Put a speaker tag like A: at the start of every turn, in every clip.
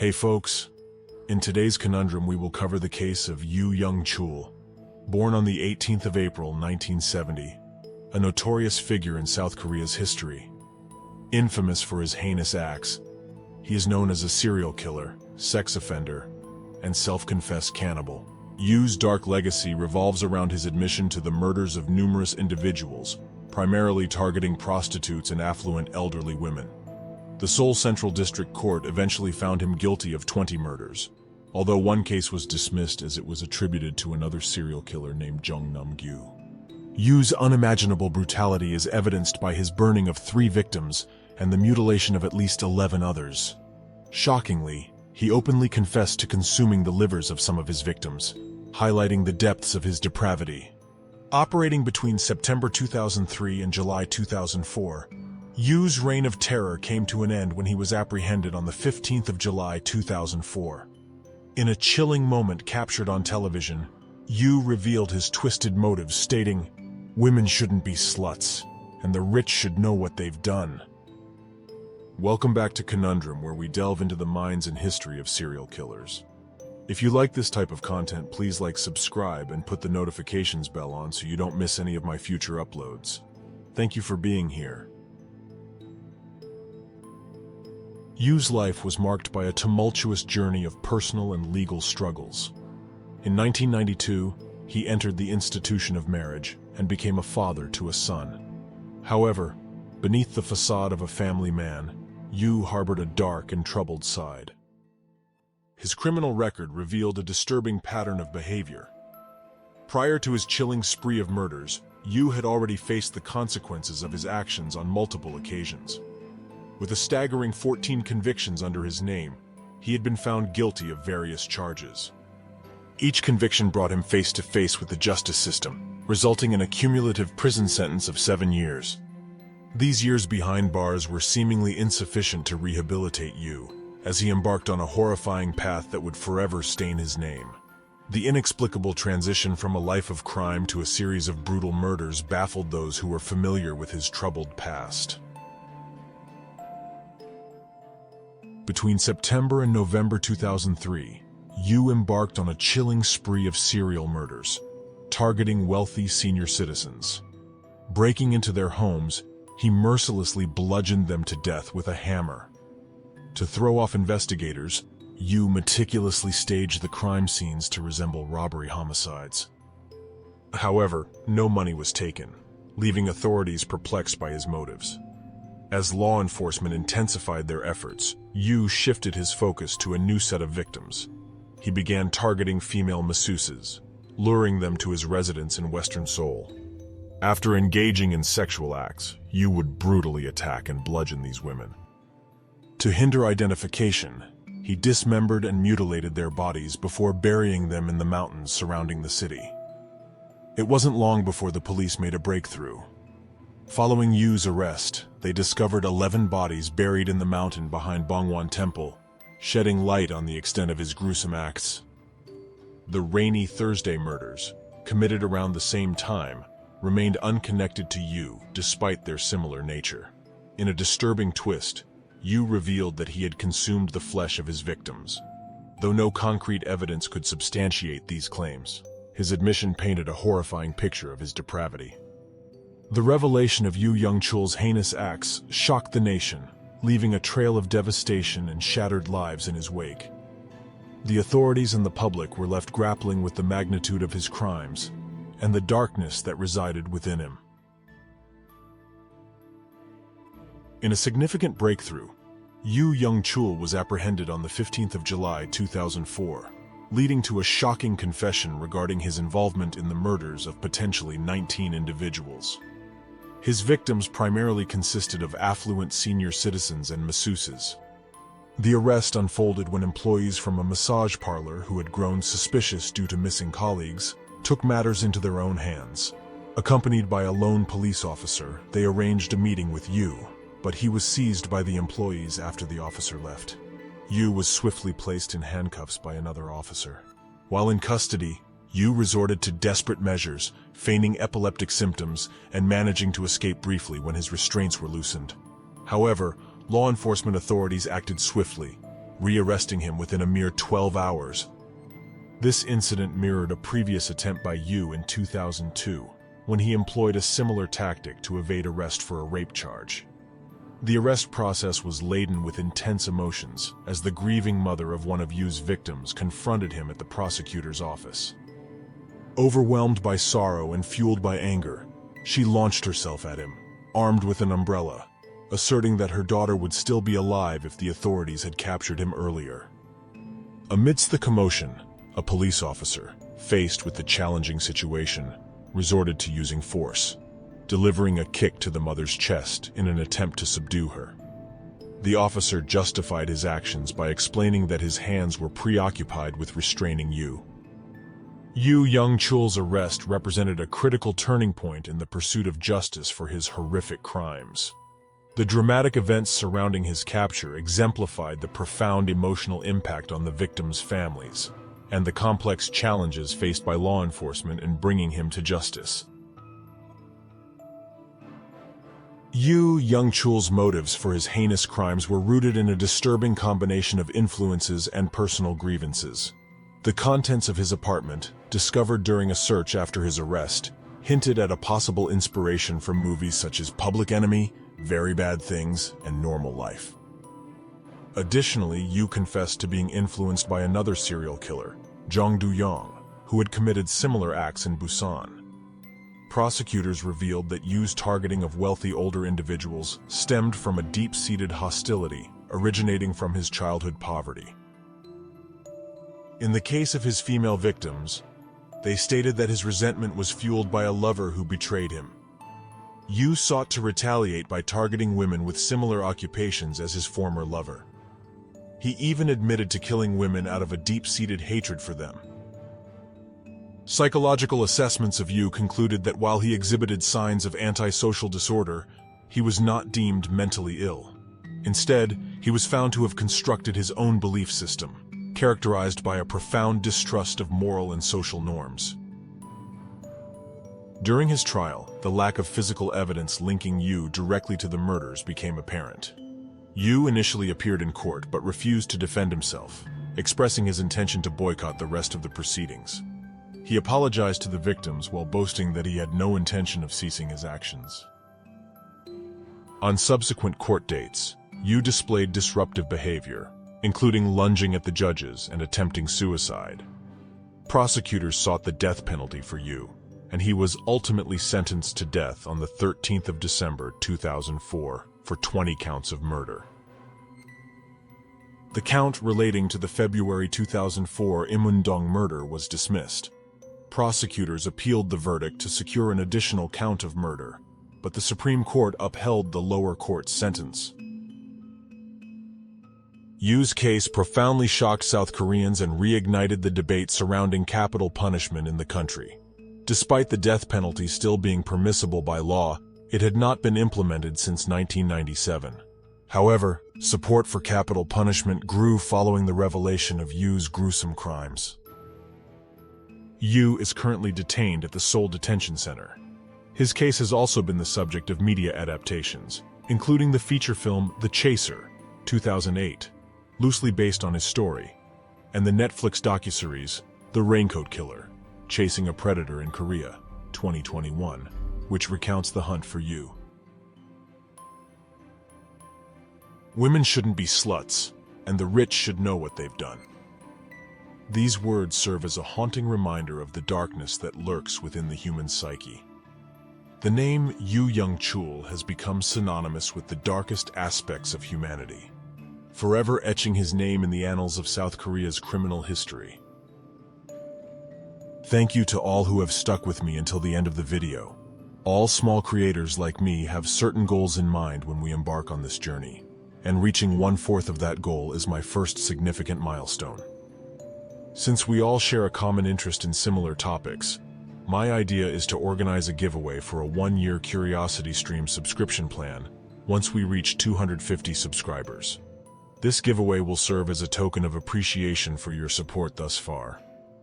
A: Hey folks, in today's Conundrum we will cover the case of Yoo Young-chul, born on the 18th of April 1970, a notorious figure in South Korea's history. Infamous for his heinous acts, he is known as a serial killer, sex offender, and self-confessed cannibal. Yoo's dark legacy revolves around his admission to the murders of numerous individuals, primarily targeting prostitutes and affluent elderly women. The Seoul Central District Court eventually found him guilty of 20 murders, although one case was dismissed as it was attributed to another serial killer named Jung Nam-gyu. Yoo's unimaginable brutality is evidenced by his burning of 3 victims and the mutilation of at least 11 others. Shockingly, he openly confessed to consuming the livers of some of his victims, highlighting the depths of his depravity. Operating between September 2003 and July 2004, Yoo's reign of terror came to an end when he was apprehended on the 15th of July 2004. In a chilling moment captured on television, Yoo revealed his twisted motives, stating, "Women shouldn't be sluts, and the rich should know what they've done." Welcome back to Conundrum, where we delve into the minds and history of serial killers. If you like this type of content, please subscribe, and put the notifications bell on so you don't miss any of my future uploads. Thank you for being here. Yoo's life was marked by a tumultuous journey of personal and legal struggles. In 1992, he entered the institution of marriage and became a father to a son. However, beneath the facade of a family man, Yoo harbored a dark and troubled side. His criminal record revealed a disturbing pattern of behavior. Prior to his chilling spree of murders, Yoo had already faced the consequences of his actions on multiple occasions. With a staggering 14 convictions under his name, he had been found guilty of various charges. Each conviction brought him face to face with the justice system, resulting in a cumulative prison sentence of 7 years. These years behind bars were seemingly insufficient to rehabilitate Yoo, as he embarked on a horrifying path that would forever stain his name. The inexplicable transition from a life of crime to a series of brutal murders baffled those who were familiar with his troubled past. Between September and November 2003, Yoo embarked on a chilling spree of serial murders, targeting wealthy senior citizens. Breaking into their homes, he mercilessly bludgeoned them to death with a hammer. To throw off investigators, Yoo meticulously staged the crime scenes to resemble robbery homicides. However, no money was taken, leaving authorities perplexed by his motives. As law enforcement intensified their efforts, Yoo shifted his focus to a new set of victims. He began targeting female masseuses, luring them to his residence in Western Seoul. After engaging in sexual acts, Yoo would brutally attack and bludgeon these women. To hinder identification, he dismembered and mutilated their bodies before burying them in the mountains surrounding the city. It wasn't long before the police made a breakthrough. Following Yoo's arrest, they discovered 11 bodies buried in the mountain behind Bongwon Temple, shedding light on the extent of his gruesome acts. The Rainy Thursday murders, committed around the same time, remained unconnected to Yoo despite their similar nature. In a disturbing twist, Yoo revealed that he had consumed the flesh of his victims. Though no concrete evidence could substantiate these claims, his admission painted a horrifying picture of his depravity. The revelation of Yoo Young-chul's heinous acts shocked the nation, leaving a trail of devastation and shattered lives in his wake. The authorities and the public were left grappling with the magnitude of his crimes and the darkness that resided within him. In a significant breakthrough, Yoo Young-chul was apprehended on the 15th of July 2004, leading to a shocking confession regarding his involvement in the murders of potentially 19 individuals. His victims primarily consisted of affluent senior citizens and masseuses. The arrest unfolded when employees from a massage parlor who had grown suspicious due to missing colleagues took matters into their own hands. Accompanied by a lone police officer, they arranged a meeting with Yoo, but he was seized by the employees after the officer left. Yoo was swiftly placed in handcuffs by another officer. While in custody, Yoo resorted to desperate measures, feigning epileptic symptoms and managing to escape briefly when his restraints were loosened. However, law enforcement authorities acted swiftly, re-arresting him within a mere 12 hours. This incident mirrored a previous attempt by Yoo in 2002, when he employed a similar tactic to evade arrest for a rape charge. The arrest process was laden with intense emotions, as the grieving mother of one of Yoo's victims confronted him at the prosecutor's office. Overwhelmed by sorrow and fueled by anger, she launched herself at him, armed with an umbrella, asserting that her daughter would still be alive if the authorities had captured him earlier. Amidst the commotion, a police officer, faced with the challenging situation, resorted to using force, delivering a kick to the mother's chest in an attempt to subdue her. The officer justified his actions by explaining that his hands were preoccupied with restraining Yoo. Yoo Young-chul's arrest represented a critical turning point in the pursuit of justice for his horrific crimes. The dramatic events surrounding his capture exemplified the profound emotional impact on the victims' families and the complex challenges faced by law enforcement in bringing him to justice. Yoo Young-chul's motives for his heinous crimes were rooted in a disturbing combination of influences and personal grievances. The contents of his apartment, discovered during a search after his arrest, hinted at a possible inspiration from movies such as Public Enemy, Very Bad Things, and Normal Life. Additionally, Yoo confessed to being influenced by another serial killer, Jung Do-young, who had committed similar acts in Busan. Prosecutors revealed that Yoo's targeting of wealthy older individuals stemmed from a deep-seated hostility originating from his childhood poverty. In the case of his female victims, they stated that his resentment was fueled by a lover who betrayed him. Yoo sought to retaliate by targeting women with similar occupations as his former lover. He even admitted to killing women out of a deep-seated hatred for them. Psychological assessments of Yoo concluded that while he exhibited signs of antisocial disorder, he was not deemed mentally ill. Instead, he was found to have constructed his own belief system, characterized by a profound distrust of moral and social norms. During his trial, the lack of physical evidence linking Yoo directly to the murders became apparent. Yoo initially appeared in court but refused to defend himself, expressing his intention to boycott the rest of the proceedings. He apologized to the victims while boasting that he had no intention of ceasing his actions. On subsequent court dates, Yoo displayed disruptive behavior, including lunging at the judges and attempting suicide. Prosecutors sought the death penalty for Yoo, and he was ultimately sentenced to death on the 13th of December 2004 for 20 counts of murder. The count relating to the February 2004 Imundong murder was dismissed. Prosecutors appealed the verdict to secure an additional count of murder, but the Supreme Court upheld the lower court's sentence. Yoo's case profoundly shocked South Koreans and reignited the debate surrounding capital punishment in the country. Despite the death penalty still being permissible by law, it had not been implemented since 1997. However, support for capital punishment grew following the revelation of Yoo's gruesome crimes. Yoo is currently detained at the Seoul Detention Center. His case has also been the subject of media adaptations, including the feature film The Chaser, 2008, loosely based on his story, and the Netflix docuseries The Raincoat Killer, Chasing a Predator in Korea, 2021, which recounts the hunt for Yoo. Women shouldn't be sluts, and the rich should know what they've done. These words serve as a haunting reminder of the darkness that lurks within the human psyche. The name Yoo Young-chul has become synonymous with the darkest aspects of humanity, forever etching his name in the annals of South Korea's criminal history. Thank you to all who have stuck with me until the end of the video. All small creators like me have certain goals in mind when we embark on this journey, and reaching 1/4 of that goal is my first significant milestone. Since we all share a common interest in similar topics, my idea is to organize a giveaway for a 1-year Curiosity Stream subscription plan once we reach 250 subscribers. This giveaway will serve as a token of appreciation for your support thus far.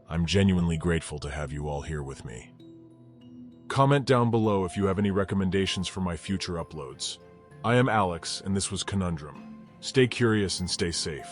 A: I'm genuinely grateful to have you all here with me. Comment down below if you have any recommendations for my future uploads. I am Alex, and this was Conundrum. Stay curious and stay safe.